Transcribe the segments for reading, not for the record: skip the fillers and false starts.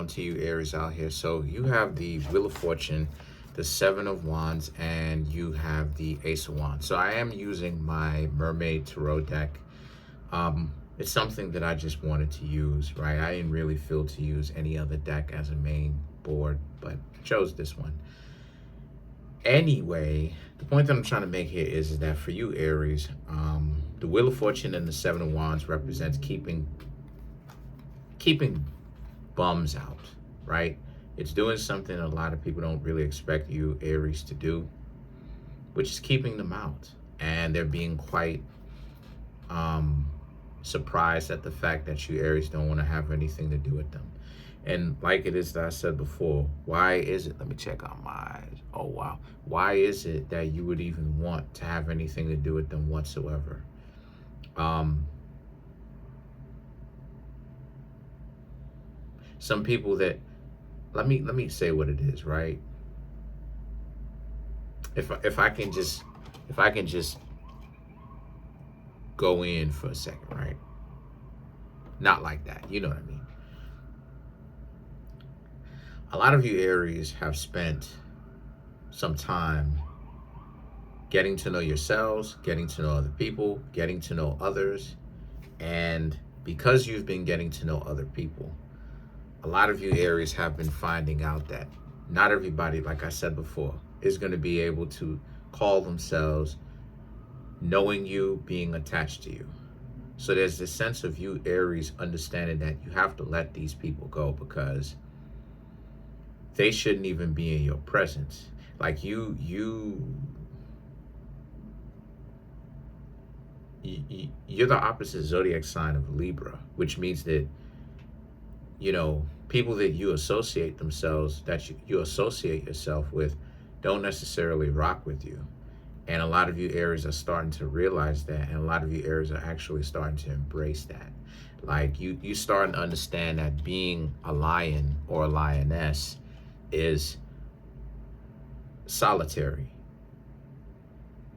to you Aries out here. So you have the Wheel of Fortune, the Seven of Wands, and you have the Ace of Wands. So I am using my Mermaid Tarot deck. It's something that I just wanted to use, right? I didn't really feel to use any other deck as a main board, but chose this one. Anyway, the point that I'm trying to make here is that for you Aries, the Wheel of Fortune and the Seven of Wands represents keeping bums out, right? It's doing something a lot of people don't really expect you Aries to do, which is keeping them out. And they're being quite surprised at the fact that you Aries don't want to have anything to do with them. And like it is that I said before, why is it, let me check out my, oh wow, why is it that you would even want to have anything to do with them whatsoever? Some people that, let me say what it is, right? If I can just go in for a second, right? Not like that, you know what I mean? A lot of you Aries have spent some time getting to know yourselves, getting to know other people, getting to know others. And because you've been getting to know other people, a lot of you Aries have been finding out that not everybody, like I said before, is going to be able to call themselves knowing you, being attached to you. So there's this sense of you Aries understanding that you have to let these people go because they shouldn't even be in your presence. Like you're the opposite zodiac sign of Libra, which means that, you know, people that you associate themselves, that you associate yourself with, don't necessarily rock with you. And a lot of you Aries are starting to realize that, and a lot of you Aries are actually starting to embrace that. Like you starting to understand that being a lion or a lioness is solitary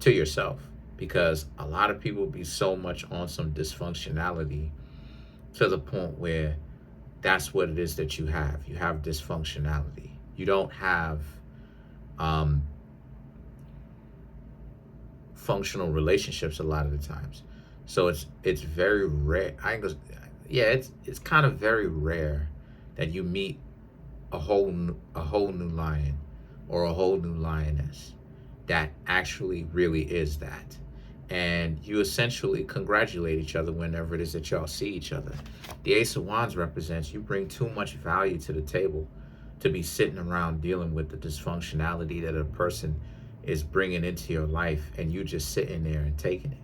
to yourself, because a lot of people be so much on some dysfunctionality to the point where that's what it is that you have. You have dysfunctionality. You don't have functional relationships a lot of the times. So it's very rare. It's kind of very rare that you meet a whole new lion or a whole new lioness that actually really is that. And you essentially congratulate each other whenever it is that y'all see each other. The Ace of Wands represents you bring too much value to the table to be sitting around dealing with the dysfunctionality that a person is bringing into your life, and you just sitting there and taking it.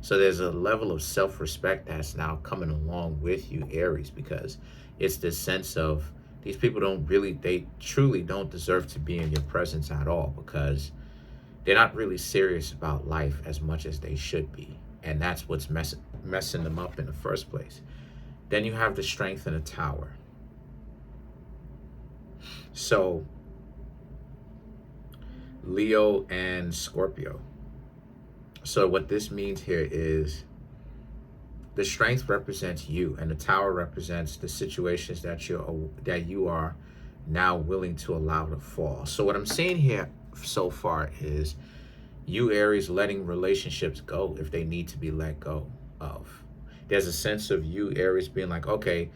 So there's a level of self-respect that's now coming along with you Aries, because it's this sense of these people they truly don't deserve to be in your presence at all, because they're not really serious about life as much as they should be. And that's what's messing them up in the first place. Then you have the Strength and the Tower. So Leo and Scorpio. So what this means here is the Strength represents you, and the Tower represents the situations that you are now willing to allow to fall. So what I'm seeing here so far is you Aries letting relationships go if they need to be let go of. There's a sense of you Aries being like, okay,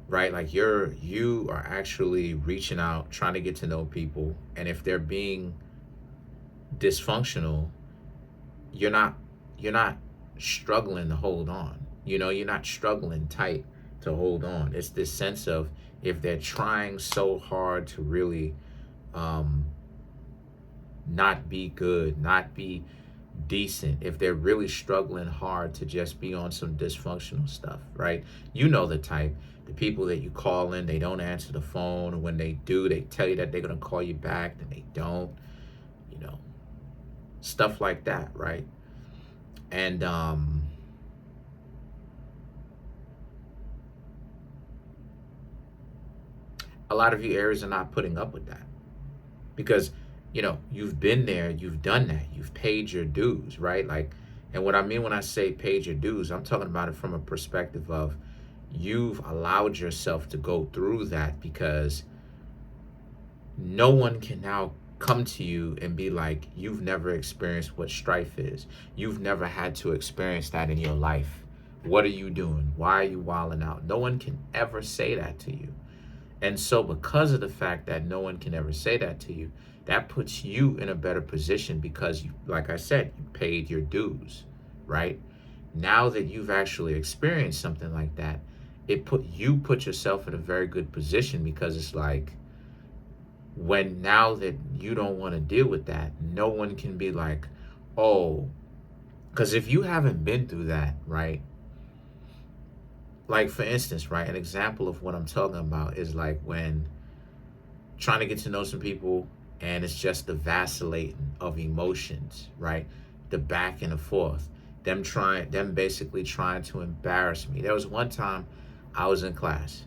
right, like you are actually reaching out, trying to get to know people, and if they're being dysfunctional, you're not struggling to hold on. You know, you're not struggling tight to hold on. It's this sense of, if they're trying so hard to really not be good, not be decent, if they're really struggling hard to just be on some dysfunctional stuff, right? You know the type, the people that you call in, they don't answer the phone, and when they do, they tell you that they're going to call you back, then they don't, you know, stuff like that, right? And a lot of you Aries are not putting up with that, because, you know, you've been there, you've done that, you've paid your dues, right? Like, and what I mean when I say paid your dues, I'm talking about it from a perspective of you've allowed yourself to go through that, because no one can now come to you and be like, you've never experienced what strife is. You've never had to experience that in your life. What are you doing? Why are you wilding out? No one can ever say that to you. And so because of the fact that no one can ever say that to you, that puts you in a better position, because you, like I said, you paid your dues, right? Now that you've actually experienced something like that, put yourself in a very good position, because it's like, when now that you don't want to deal with that, no one can be like, oh, because if you haven't been through that, right? Like, for instance, right, an example of what I'm talking about is like when trying to get to know some people, and it's just the vacillating of emotions, right? The back and the forth, them basically trying to embarrass me. There was one time I was in class,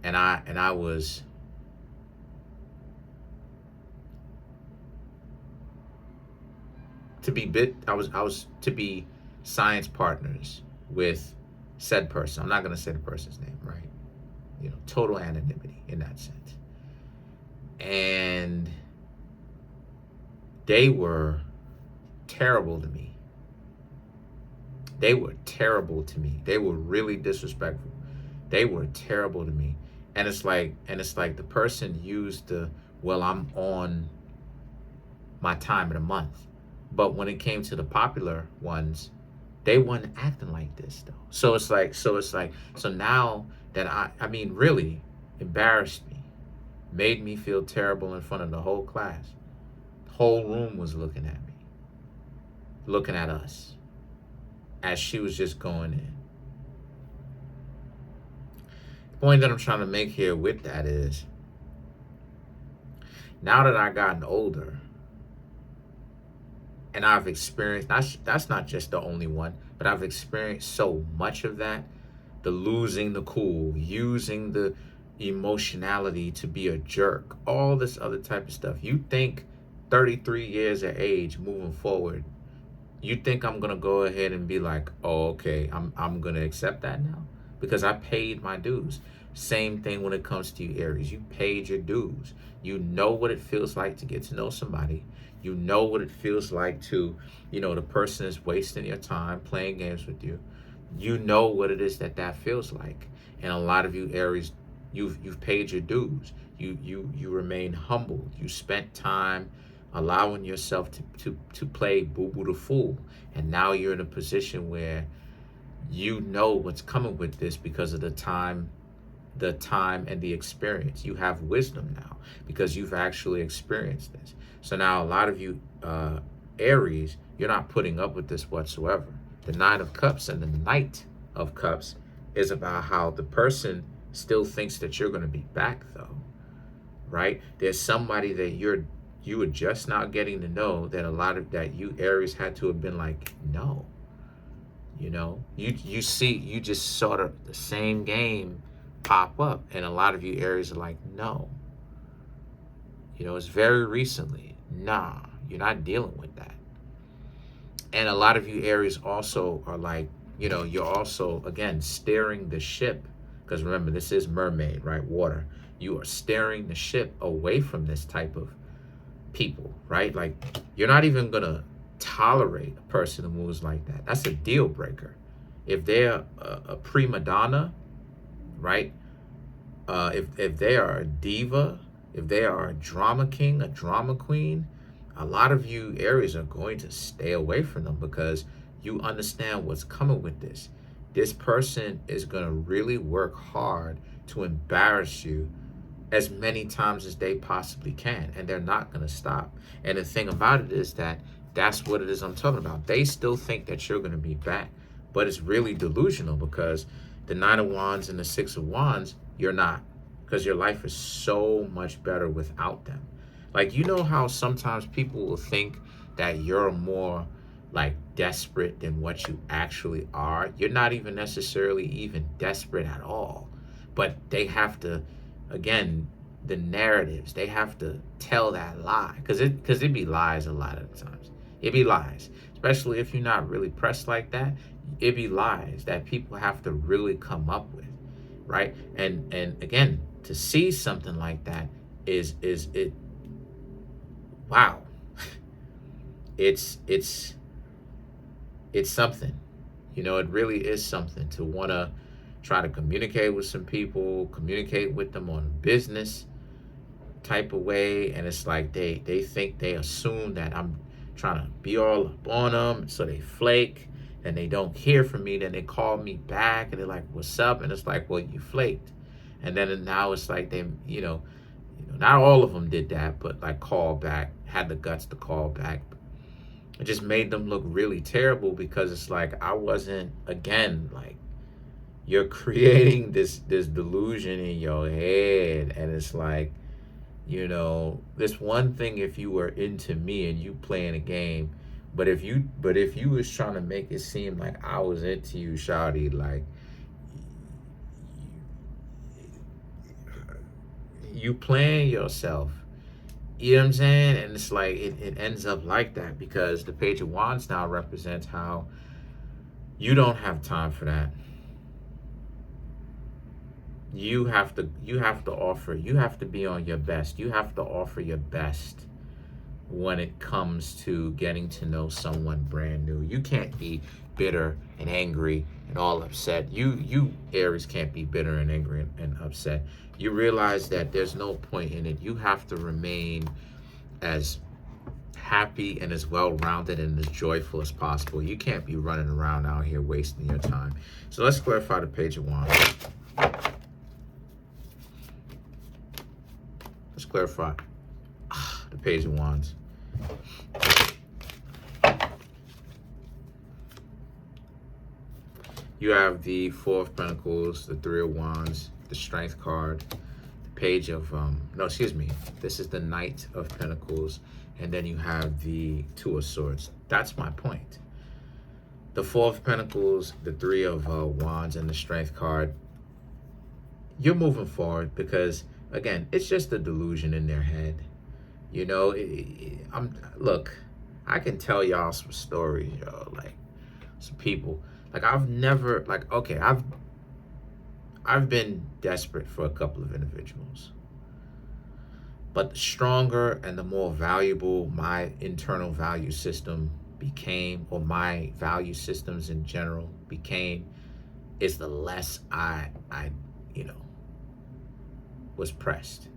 and I was I was to be science partners with said person. I'm not gonna say the person's name, right? You know, total anonymity in that sense. And they were terrible to me. They were terrible to me. They were really disrespectful. They were terrible to me. And it's like the person used the, well, I'm on my time in a month. But when it came to the popular ones, they weren't acting like this though. So now that I mean, really embarrassed me, made me feel terrible in front of the whole class. The whole room was looking at me, looking at us as she was just going in. The point that I'm trying to make here with that is, now that I've gotten older, and I've experienced, that's not just the only one, but I've experienced so much of that, the losing the cool, using the emotionality to be a jerk, all this other type of stuff. You think 33 years of age moving forward, you think I'm gonna go ahead and be like, oh, okay, I'm gonna accept that now? Because I paid my dues. Same thing when it comes to you, Aries. You paid your dues. You know what it feels like to get to know somebody. You know what it feels like to, the person is wasting your time playing games with you. You know what it is that feels like. And a lot of you, Aries, you've paid your dues. You remain humble. You spent time allowing yourself to play boo-boo the fool. And now you're in a position where you know what's coming with this because of the time and the experience. You have wisdom now because you've actually experienced this. So now a lot of you Aries, you're not putting up with this whatsoever. The Nine of Cups and the Knight of Cups is about how the person still thinks that you're going to be back though, right? There's somebody that you were just now getting to know, that a lot of that you Aries had to have been like, no. You see, you just sort of the same game pop up, and a lot of you Aries are like, no. It's very recently. Nah, you're not dealing with that. And a lot of you Aries also are like, you're also, again, steering the ship. Because remember, this is mermaid, right? Water. You are steering the ship away from this type of people, right? Like, you're not even going to tolerate a person who moves like that. That's a deal breaker. If they're a prima donna, right? If they are a diva, if they are a drama king, a drama queen, a lot of you Aries are going to stay away from them because you understand what's coming with this. This person is going to really work hard to embarrass you as many times as they possibly can, and they're not going to stop. And the thing about it is that that's what it is I'm talking about. They still think that you're going to be back, but it's really delusional because the Nine of Wands and the Six of Wands, you're not, because your life is so much better without them. Like, how sometimes people will think that you're more like desperate than what you actually are. You're not even necessarily even desperate at all, but they have to, again, the narratives, they have to tell that lie, because it be lies a lot of the times. It be lies, especially if you're not really pressed like that. It be lies that people have to really come up with, right? And again, to see something like that is it wow. It's it's something. You know, it really is something to want to try to communicate with some people, communicate with them on business type of way, and it's like they think, they assume that I'm trying to be all up on them, so they flake and they don't hear from me. Then they call me back and they're like, "What's up?" And it's like, "Well, you flaked." And then now it's like they, not all of them did that, but like call back, had the guts to call back. It just made them look really terrible because it's like I wasn't, again, like, you're creating this delusion in your head, and it's like, this one thing if you were into me and you playing a game, but if you was trying to make it seem like I was into you, shawty, like you playing yourself. You know what I'm saying? And it's like it ends up like that because the Page of Wands now represents how you don't have time for that. You have to offer, you have to be on your best. You have to offer your best when it comes to getting to know someone brand new. You can't be bitter and angry and all upset. You Aries can't be bitter and angry and upset. You realize that there's no point in it. You have to remain as happy and as well-rounded and as joyful as possible. You can't be running around out here wasting your time. So let's clarify the Page of Wands. Let's clarify the Page of Wands. You have the Four of Pentacles, the Three of Wands, the Strength card, the Page of, this is the Knight of Pentacles, and then you have the Two of Swords. That's my point. The Four of Pentacles, the Three of Wands, and the Strength card, you're moving forward because, again, it's just a delusion in their head. Look, I can tell y'all some stories, y'all, like some people. Like I've never, like, okay, I've been desperate for a couple of individuals. But the stronger and the more valuable my internal value system became, or my value systems in general became, is the less I was pressed,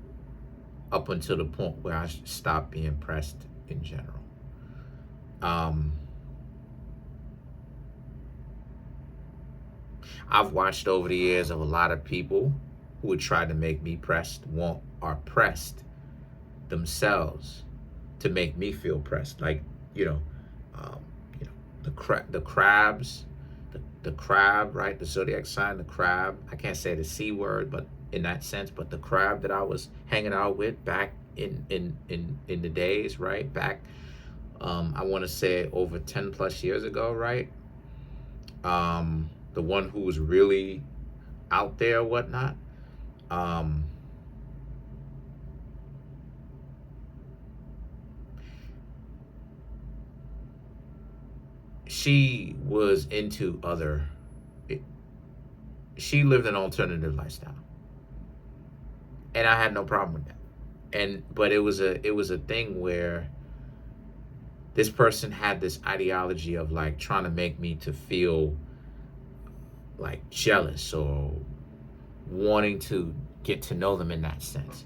up until the point where I stopped being pressed in general. I've watched over the years of a lot of people who would try to make me pressed, are pressed themselves to make me feel pressed. Like, the crabs, the crab, right? The zodiac sign, the crab. I can't say the C word, but in that sense, but the crab that I was hanging out with back in the days, right? Back, I want to say over 10 plus years ago, right? The one who was really out there or whatnot. She was into she lived an alternative lifestyle. And I had no problem with that. But it was a thing where this person had this ideology of like trying to make me to feel like jealous or wanting to get to know them in that sense.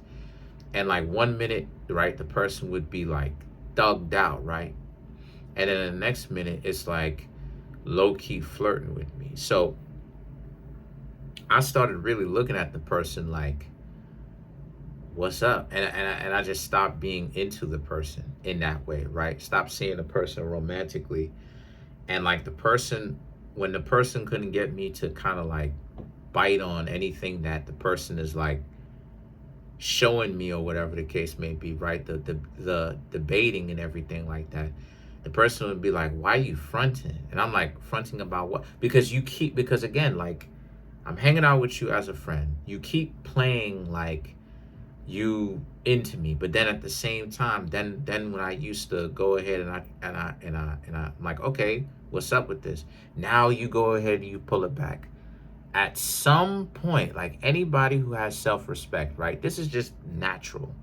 And like 1 minute, right, the person would be like thugged out, right? And then the next minute it's like low-key flirting with me. So I started really looking at the person like, what's up? And I just stopped being into the person in that way, right? Stop seeing the person romantically. And like when the person couldn't get me to kind of like bite on anything that the person is like showing me or whatever the case may be, right? The debating and everything like that. The person would be like, why are you fronting? And I'm like, fronting about what? Because again, like, I'm hanging out with you as a friend. You keep playing like you into me. But then at the same time, then when I used to go ahead I'm like, okay, what's up with this? Now you go ahead and you pull it back. At some point, like anybody who has self-respect, right? This is just natural.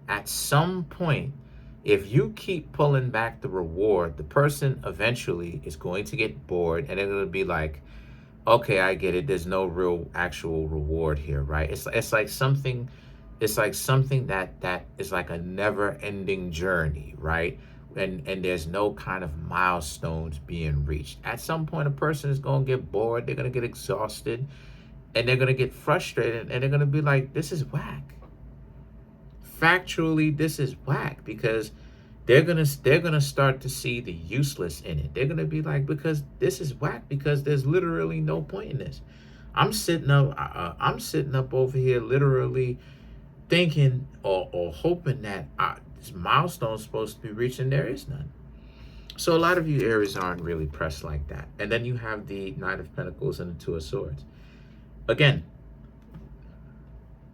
At some point, if you keep pulling back the reward, the person eventually is going to get bored and they're going to be like, okay, I get it. There's no real actual reward here, right? It's like something that is like a never-ending journey, right? And there's no kind of milestones being reached. At some point, a person is going to get bored. They're going to get exhausted, and they're going to get frustrated, and they're going to be like, this is whack. Factually, this is whack, because they're gonna start to see the useless in it. They're gonna be like, because this is whack, because there's literally no point in this. I'm sitting up over here literally thinking or hoping that this milestone is supposed to be reached, and there is none. So a lot of you Aries aren't really pressed like that. And then you have the Knight of Pentacles and the Two of Swords. Again,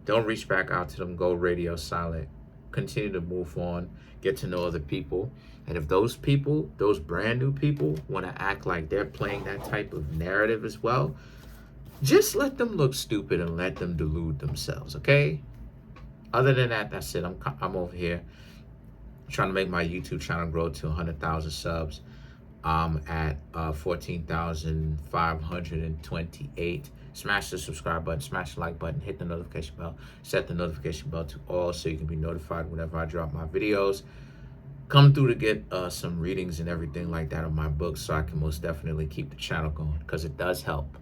don't reach back out to them. Go radio silent. Continue to move on. Get to know other people. And if those people, those brand new people, want to act like they're playing that type of narrative as well, just let them look stupid and let them delude themselves, okay? Other than that, that's it. I'm over here trying to make my YouTube channel grow to 100,000 subs. I'm at 14,528. Smash the subscribe button, smash the like button, hit the notification bell, set the notification bell to all so you can be notified whenever I drop my videos. Come through to get some readings and everything like that on my books, so I can most definitely keep the channel going, because it does help.